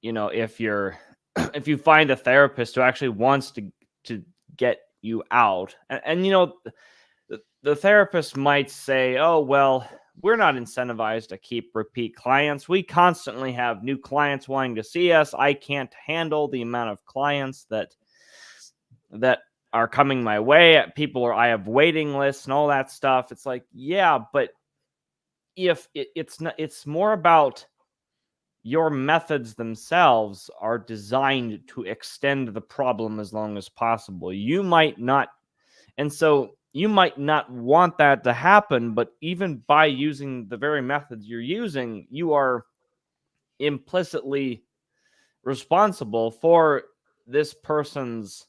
Speaker 3: if you find a therapist who actually wants to get you out. And the therapist might say, oh, well, we're not incentivized to keep repeat clients. We constantly have new clients wanting to see us. I can't handle the amount of clients that are coming my way. I have waiting lists and all that stuff. It's like, yeah, but if it's more about your methods themselves are designed to extend the problem as long as possible. You might not want that to happen, but even by using the very methods you're using, you are implicitly responsible for this person's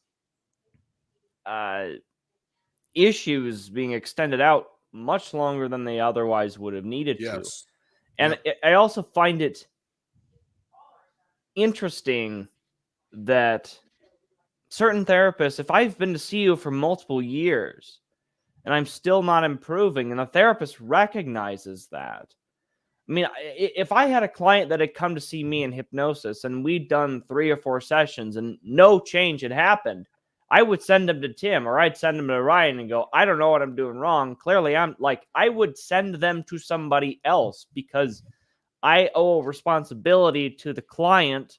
Speaker 3: issues being extended out much longer than they otherwise would have needed to. And I also find it interesting that certain therapists, if I've been to see you for multiple years and I'm still not improving, and the therapist recognizes that. I mean, if I had a client that had come to see me in hypnosis and we'd done 3 or 4 sessions and no change had happened, I would send them to Tim, or I'd send them to Ryan and go, I don't know what I'm doing wrong. Clearly, I would send them to somebody else, because I owe a responsibility to the client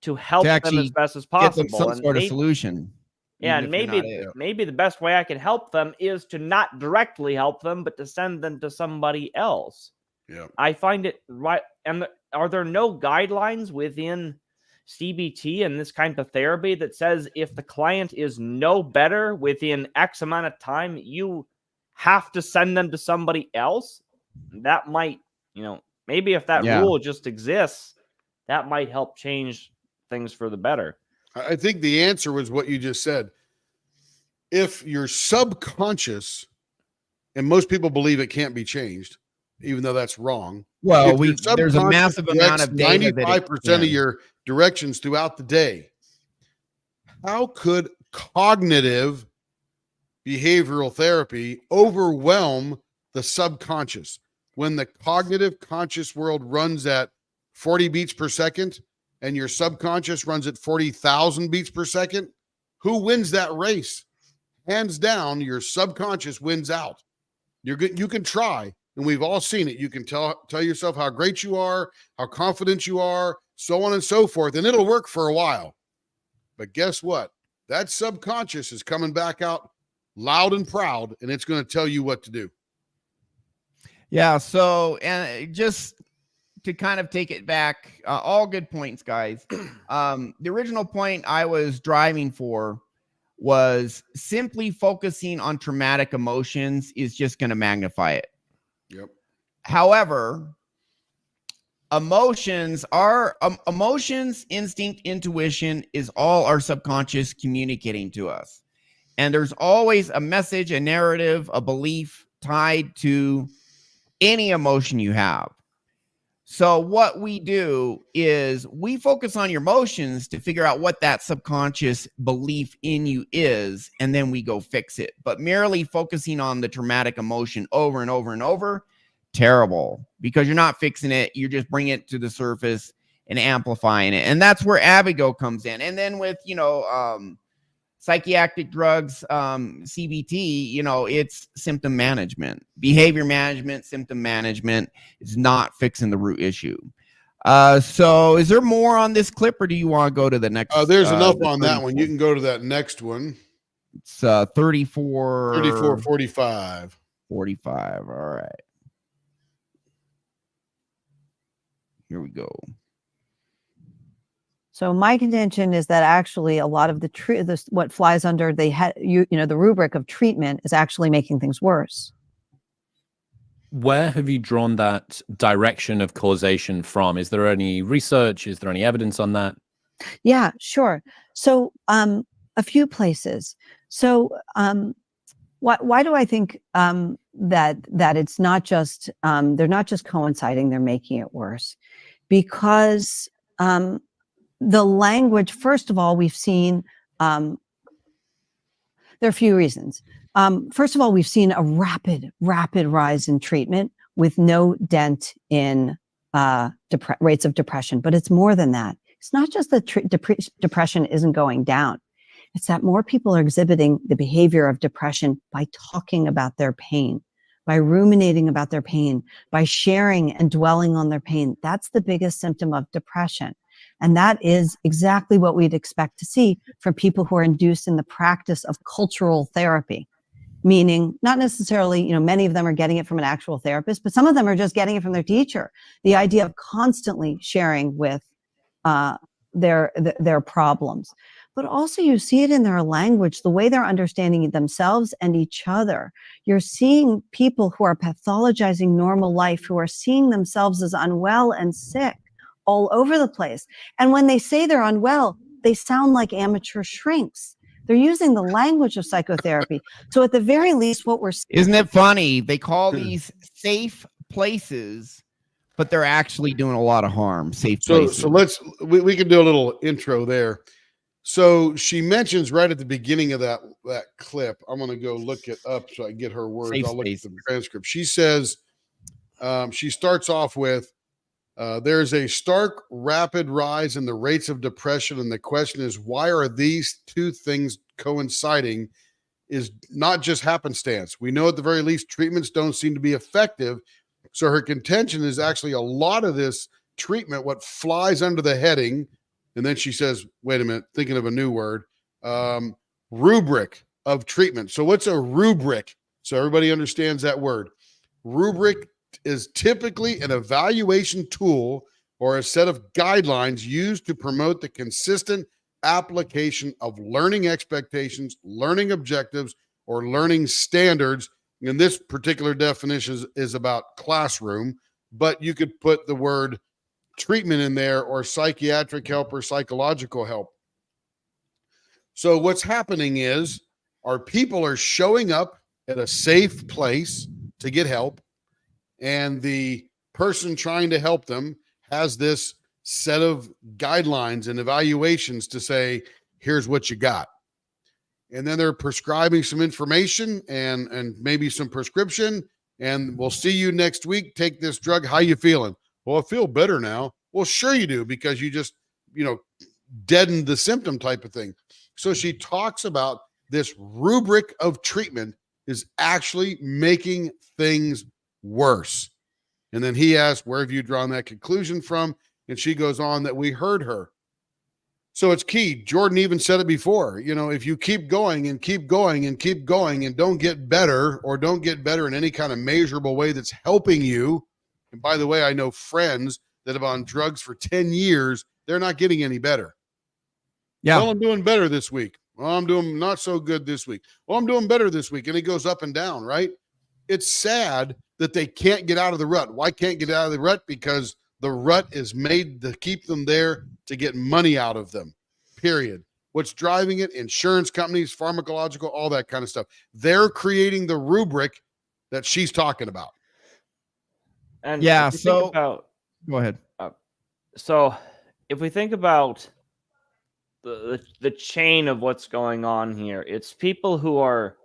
Speaker 3: to help them as best as possible.
Speaker 1: Get them some sort of solution.
Speaker 3: Yeah, and maybe the best way I can help them is to not directly help them, but to send them to somebody else.
Speaker 2: Yeah,
Speaker 3: I find it right. And are there no guidelines within CBT and this kind of therapy that says if the client is no better within X amount of time, you have to send them to somebody else? That might, maybe if that rule just exists, that might help change things for the better.
Speaker 2: I think the answer was what you just said. If your subconscious, and most people believe it can't be changed, even though that's wrong.
Speaker 1: Well, there's a massive amount of data
Speaker 2: 95% of your directions throughout the day. How could cognitive behavioral therapy overwhelm the subconscious when the cognitive conscious world runs at 40 beats per second and your subconscious runs at 40,000 beats per second? Who wins that race? Hands down, your subconscious wins out. You can try, and we've all seen it. You can tell yourself how great you are, how confident you are, so on and so forth, and it'll work for a while. But guess what? That subconscious is coming back out loud and proud, and it's going to tell you what to do.
Speaker 1: Yeah. So, and just to kind of take it back, all good points, guys. The original point I was driving for was simply focusing on traumatic emotions is just going to magnify it.
Speaker 2: Yep.
Speaker 1: However, emotions, instinct, intuition is all our subconscious communicating to us. And there's always a message, a narrative, a belief tied to any emotion you have. So what we do is we focus on your emotions to figure out what that subconscious belief in you is, and then we go fix it. But merely focusing on the traumatic emotion over and over and over terrible because you're not fixing it. You're just bringing it to the surface and amplifying it. And that's where Abigail comes in. And then with, psychiatric drugs, CBT, it's symptom management, behavior management, symptom management is not fixing the root issue. So is there more on this clip, or do you want to go to the next?
Speaker 2: There's enough on
Speaker 1: 34?
Speaker 2: that one. You can go to that next one.
Speaker 1: It's 34.
Speaker 2: 45.
Speaker 1: 45. All right. Here we go.
Speaker 4: So my contention is that actually a lot of what flies under the rubric of treatment is actually making things worse.
Speaker 5: Where have you drawn that direction of causation from? Is there any research? Is there any evidence on that?
Speaker 4: Yeah, sure. So a few places. So why do I think that it's not just they're not just coinciding, they're making it worse? Because the language, first of all, we've seen, there are a few reasons. First of all, we've seen a rapid rise in treatment with no dent in rates of depression, but it's more than that. It's not just that depression isn't going down. It's that more people are exhibiting the behavior of depression by talking about their pain, by ruminating about their pain, by sharing and dwelling on their pain. That's the biggest symptom of depression. And that is exactly what we'd expect to see from people who are induced in the practice of cultural therapy, meaning not necessarily, many of them are getting it from an actual therapist, but some of them are just getting it from their teacher. The idea of constantly sharing with their problems. But also you see it in their language, the way they're understanding themselves and each other. You're seeing people who are pathologizing normal life, who are seeing themselves as unwell and sick all over the place. And when they say they're unwell, they sound like amateur shrinks. They're using the language of psychotherapy. So at the very least, what we're seeing—
Speaker 1: Isn't it funny? They call these safe places, but they're actually doing a lot of harm. Safe places.
Speaker 2: So we can do a little intro there. So she mentions right at the beginning of that clip, I'm going to go look it up so I can get her words.
Speaker 1: Safe
Speaker 2: I'll look
Speaker 1: spaces.
Speaker 2: at the transcript. She says, she starts off with, there's a stark, rapid rise in the rates of depression. And the question is, why are these two things coinciding? Is not just happenstance. We know at the very least treatments don't seem to be effective. So her contention is actually a lot of this treatment, what flies under the heading. And then she says, wait a minute, thinking of a new word, rubric of treatment. So what's a rubric? So everybody understands that word. Rubric is typically an evaluation tool or a set of guidelines used to promote the consistent application of learning expectations, learning objectives, or learning standards. And this particular definition is about classroom, but you could put the word treatment in there, or psychiatric help or psychological help. So what's happening is our people are showing up at a safe place to get help, and the person trying to help them has this set of guidelines and evaluations to say, here's what you got. And then they're prescribing some information and maybe some prescription, and we'll see you next week. Take this drug. How you feeling? Well, I feel better now. Well, sure you do, because you just, deadened the symptom type of thing. So she talks about this rubric of treatment is actually making things worse. And then he asks, where have you drawn that conclusion from? And she goes on that we heard her. So it's key. Jordan even said it before. If you keep going and keep going and keep going and don't get better, or don't get better in any kind of measurable way that's helping you. And by the way, I know friends that have on drugs for 10 years. They're not getting any better.
Speaker 1: Yeah.
Speaker 2: Well, I'm doing better this week. Well, I'm doing not so good this week. Well, I'm doing better this week. And it goes up and down, right? It's sad that they can't get out of the rut. Why can't get out of the rut? Because the rut is made to keep them there to get money out of them, period. What's driving it? Insurance companies, pharmacological, all that kind of stuff. They're creating the rubric that she's talking about.
Speaker 3: And
Speaker 1: Yeah,
Speaker 3: if you
Speaker 1: so-
Speaker 3: think about,
Speaker 1: Go ahead.
Speaker 3: so if we think about the chain of what's going on here, it's people who are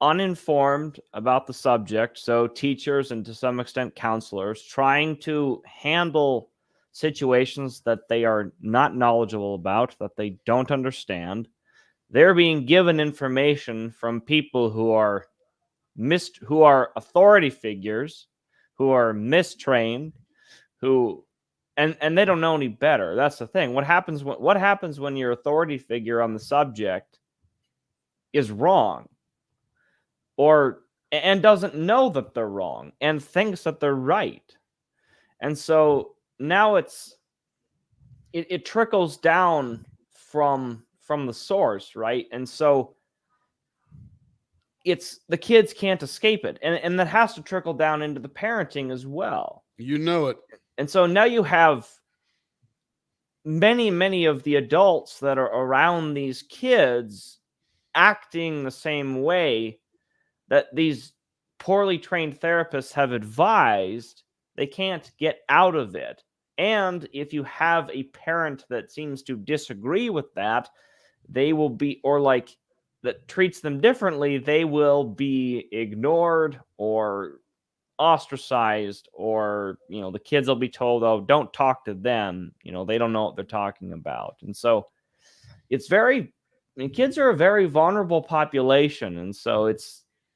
Speaker 3: uninformed about the subject. So teachers and to some extent counselors trying to handle situations that they are not knowledgeable about, that they don't understand. They're being given information from people who are authority figures, who are mistrained, who and they don't know any better. That's the thing. What happens when your authority figure on the subject is wrong, and doesn't know that they're wrong and thinks that they're right? And so now it trickles down from the source, right? And so it's the kids can't escape it, and that has to trickle down into the parenting as well.
Speaker 2: You know it.
Speaker 3: And so now you have many of the adults that are around these kids acting the same way that these poorly trained therapists have advised. They can't get out of it. And if you have a parent that seems to disagree with that, they will be, or like that treats them differently, they will be ignored or ostracized, or the kids will be told, oh, don't talk to them, they don't know what they're talking about. And so kids are a very vulnerable population, and so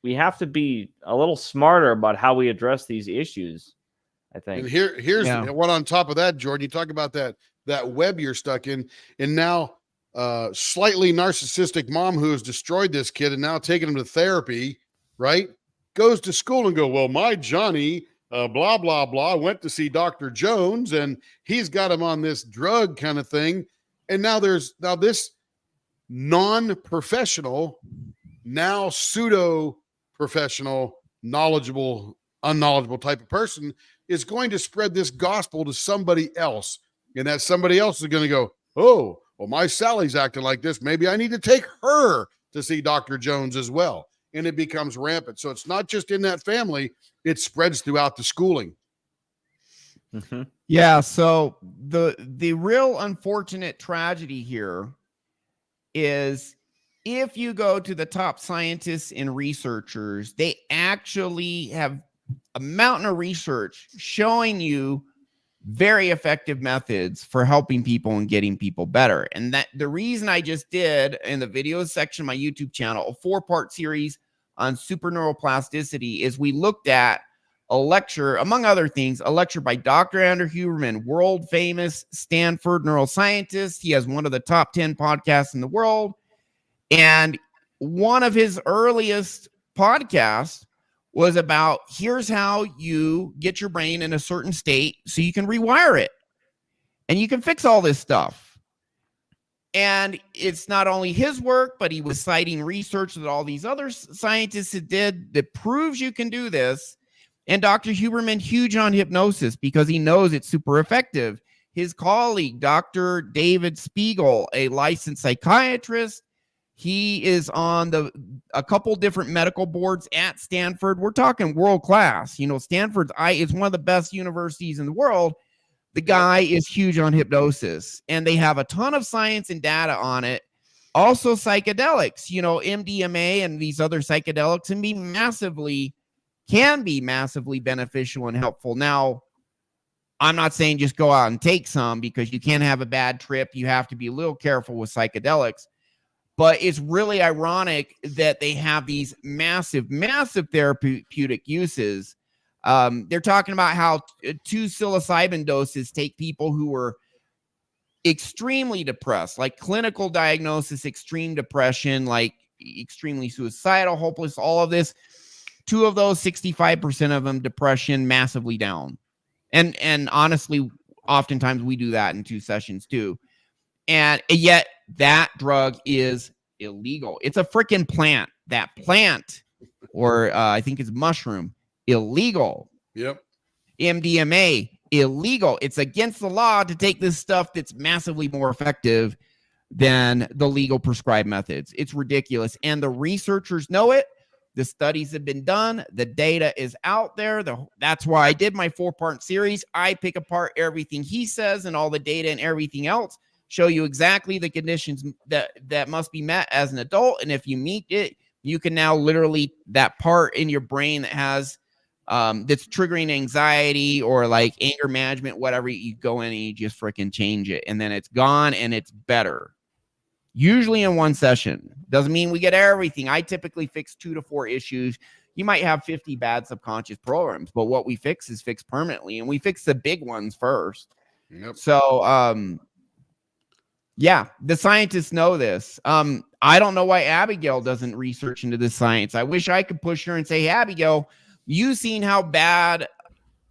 Speaker 3: we have to be a little smarter about how we address these issues, I think.
Speaker 2: And here's what on top of that, Jordan, you talk about that web you're stuck in, and now slightly narcissistic mom who has destroyed this kid and now taking him to therapy, right? Goes to school and go, well, my Johnny, blah, blah, blah, went to see Dr. Jones and he's got him on this drug kind of thing. And now this non-professional, now pseudo-professional, unknowledgeable type of person is going to spread this gospel to somebody else. And that somebody else is going to go, oh, well, my Sally's acting like this. Maybe I need to take her to see Dr. Jones as well. And it becomes rampant. So it's not just in that family, it spreads throughout the schooling.
Speaker 3: Mm-hmm.
Speaker 1: Yeah. So the real unfortunate tragedy here is if you go to the top scientists and researchers, they actually have a mountain of research showing you very effective methods for helping people and getting people better. And that the reason I just did in the videos section of my YouTube channel, a 4-part series on super neuroplasticity, is we looked at a lecture, among other things, a lecture by Dr. Andrew Huberman, world famous Stanford neuroscientist. He has one of the top 10 podcasts in the world. And one of his earliest podcasts was about, here's how you get your brain in a certain state so you can rewire it and you can fix all this stuff. And it's not only his work, but he was citing research that all these other scientists did that proves you can do this. And Dr. Huberman, huge on hypnosis because he knows it's super effective. His colleague, Dr. David Spiegel, a licensed psychiatrist, he is on a couple different medical boards at Stanford. We're talking world class. Stanford is one of the best universities in the world. The guy is huge on hypnosis, and they have a ton of science and data on it. Also psychedelics, MDMA and these other psychedelics can be massively beneficial and helpful. Now, I'm not saying just go out and take some because you can't have a bad trip. You have to be a little careful with psychedelics. But it's really ironic that they have these massive therapeutic uses. They're talking about how 2 psilocybin doses take people who are extremely depressed, like clinical diagnosis, extreme depression, like extremely suicidal, hopeless, all of this. 2 of those, 65% of them, depression, massively down. And honestly, oftentimes we do that in 2 sessions too. And yet that drug is illegal. It's a freaking plant. That plant, or I think it's mushroom, illegal.
Speaker 2: Yep.
Speaker 1: MDMA, illegal. It's against the law to take this stuff that's massively more effective than the legal prescribed methods. It's ridiculous. And the researchers know it. The studies have been done. The data is out there. That's why I did my 4-part series. I pick apart everything he says and all the data and everything else, show you exactly the conditions that must be met as an adult. And if you meet it, You can now literally, that part in your brain that has that's triggering anxiety or like anger management, whatever, you go in and you just freaking change it, and then it's gone and it's better. Usually in one session. Doesn't mean we get everything. I typically fix 2 to 4 issues. You might have 50 bad subconscious programs, but what we fix is fixed permanently, and we fix the big ones first.
Speaker 2: Yep.
Speaker 1: So, yeah, the scientists know this. I don't know why Abigail doesn't research into this science. I wish I could push her and say, hey, Abigail, you seen how bad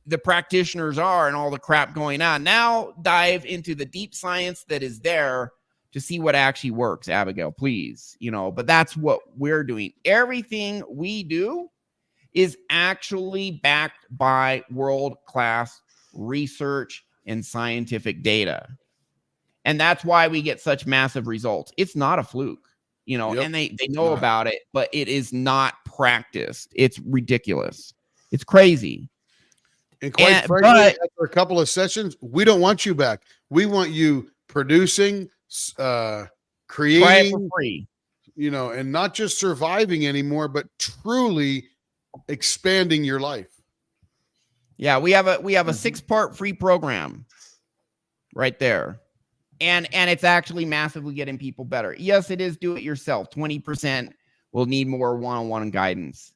Speaker 1: the practitioners are and all the crap going on. Now dive into the deep science that is there to see what actually works, Abigail, please. But that's what we're doing. Everything we do is actually backed by world-class research and scientific data. And that's why we get such massive results. It's not a fluke, and they know about it, but it is not practiced. It's ridiculous. It's crazy.
Speaker 2: And quite frankly, after a couple of sessions, we don't want you back. We want you producing, creating,
Speaker 1: try it for free,
Speaker 2: and not just surviving anymore, but truly expanding your life.
Speaker 1: Yeah, we have a 6-part free program right there. And it's actually massively getting people better. Yes, it is do it yourself. 20% will need more one-on-one guidance,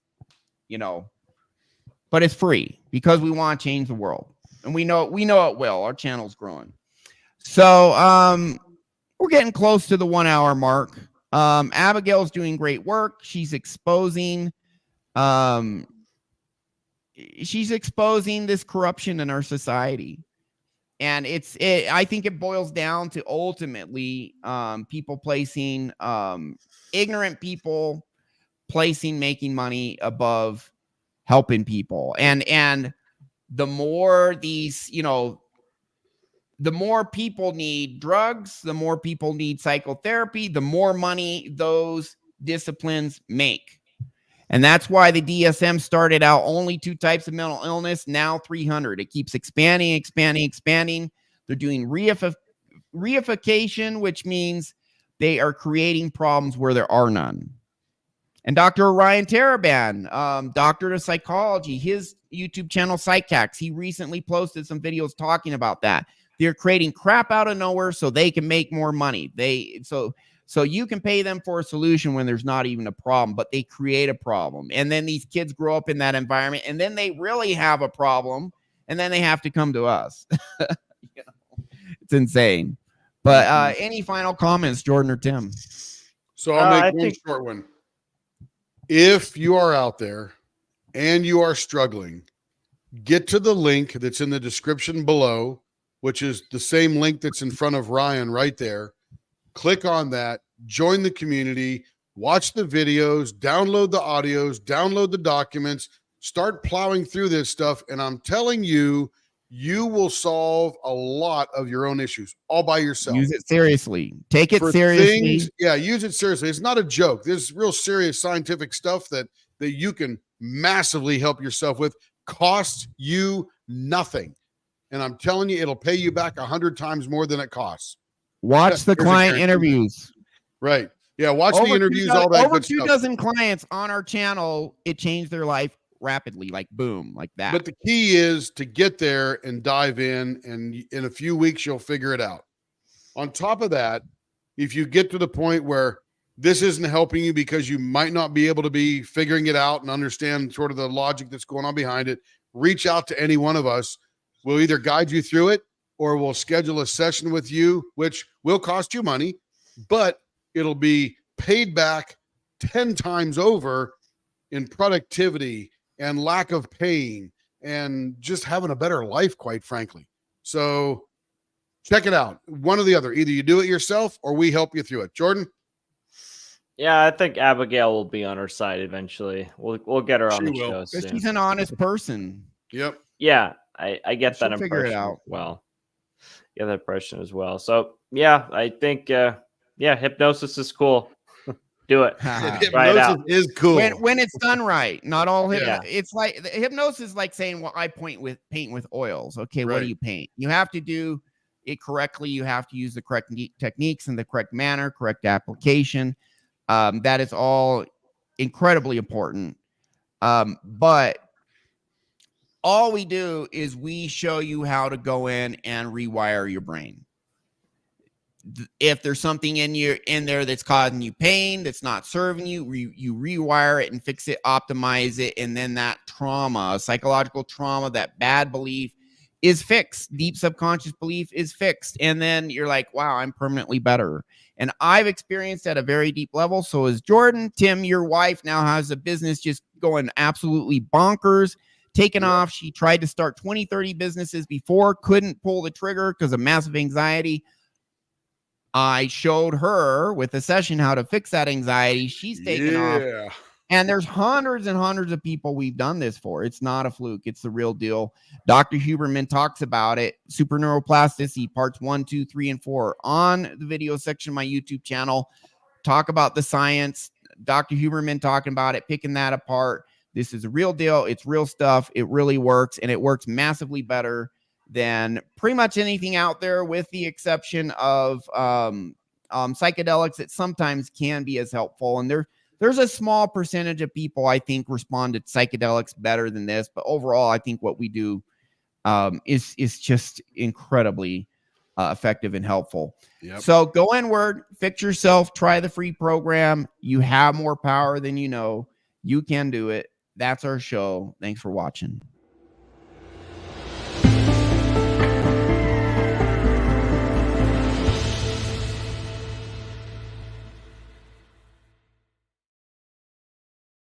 Speaker 1: but it's free because we want to change the world, and we know it will. Our channel's growing. So, we're getting close to the 1 hour mark. Abigail's doing great work. She's exposing this corruption in our society. And I think it boils down to ultimately people placing ignorant people making money above helping people. And the more these, the more people need drugs, the more people need psychotherapy, the more money those disciplines make. And that's why the DSM started out only 2 types of mental illness, now 300. It keeps expanding. They're doing reification, which means they are creating problems where there are none. And Dr. Ryan Taraban, doctor of psychology, his YouTube channel, Psychax, he recently posted some videos talking about that. They're creating crap out of nowhere so they can make more money. So you can pay them for a solution when there's not even a problem, but they create a problem. And then these kids grow up in that environment, and then they really have a problem, and then they have to come to us. It's insane. But any final comments, Jordan or Tim?
Speaker 2: So I'll make one short one. If you are out there and you are struggling, get to the link that's in the description below, which is the same link that's in front of Ryan right there. Click on that, join the community, watch the videos, download the audios, download the documents, start plowing through this stuff. And I'm telling you, you will solve a lot of your own issues all by yourself.
Speaker 1: Use it seriously. Take it seriously.
Speaker 2: Use it seriously. It's not a joke. This is real serious scientific stuff that you can massively help yourself with. Costs you nothing. And I'm telling you, it'll pay you back 100 times more than it costs.
Speaker 1: Watch the client interviews.
Speaker 2: Right. Yeah. Watch the interviews, all that
Speaker 1: over
Speaker 2: good
Speaker 1: 2
Speaker 2: stuff.
Speaker 1: dozen clients on our channel. It changed their life rapidly, like boom, like that.
Speaker 2: But the key is to get there and dive in, and in a few weeks, you'll figure it out. On top of that, if you get to the point where this isn't helping you because you might not be able to be figuring it out and understand sort of the logic that's going on behind it, reach out to any one of us. We'll either guide you through it, or we'll schedule a session with you, which will cost you money, but it'll be paid back 10 times over in productivity and lack of pain and just having a better life, quite frankly. So check it out. One or the other. Either you do it yourself or we help you through it. Jordan?
Speaker 3: Yeah, I think Abigail will be on our side eventually. We'll get her on the show soon.
Speaker 1: She's an honest person.
Speaker 2: Yep.
Speaker 3: Yeah, I get that impression as well. Yeah, that impression as well. So yeah, I think hypnosis is cool. Do it.
Speaker 2: Hypnosis is cool
Speaker 1: when it's done right. Not all it's like hypnosis is like saying, well, I paint with oils. Okay, right. What do you paint? You have to do it correctly. You have to use the correct techniques in the correct manner, correct application. That is all incredibly important. But all we do is we show you how to go in and rewire your brain. If there's something in there that's causing you pain, that's not serving you, you rewire it and fix it, optimize it, and then that trauma, psychological trauma, that bad belief is fixed. Deep subconscious belief is fixed, and then you're like, wow, I'm permanently better. And I've experienced at a very deep level. So is Jordan. Tim, your wife now has a business just going absolutely bonkers, taking off. She tried to start 20, 30 businesses before, couldn't pull the trigger because of massive anxiety. I showed her with a session how to fix that anxiety. She's taken off. And there's hundreds and hundreds of people we've done this for. It's not a fluke. It's the real deal. Dr. Huberman talks about it. Super neuroplasticity, parts 1, 2, 3, and 4 on the video section of my YouTube channel. Talk about the science. Dr. Huberman talking about it, picking that apart. This is a real deal. It's real stuff. It really works, and it works massively better than pretty much anything out there, with the exception of psychedelics that sometimes can be as helpful. And there's a small percentage of people I think respond to psychedelics better than this, but overall, I think what we do is just incredibly effective and helpful.
Speaker 2: Yep.
Speaker 1: So go inward, fix yourself, try the free program. You have more power than you know. You can do it. That's our show. Thanks for watching.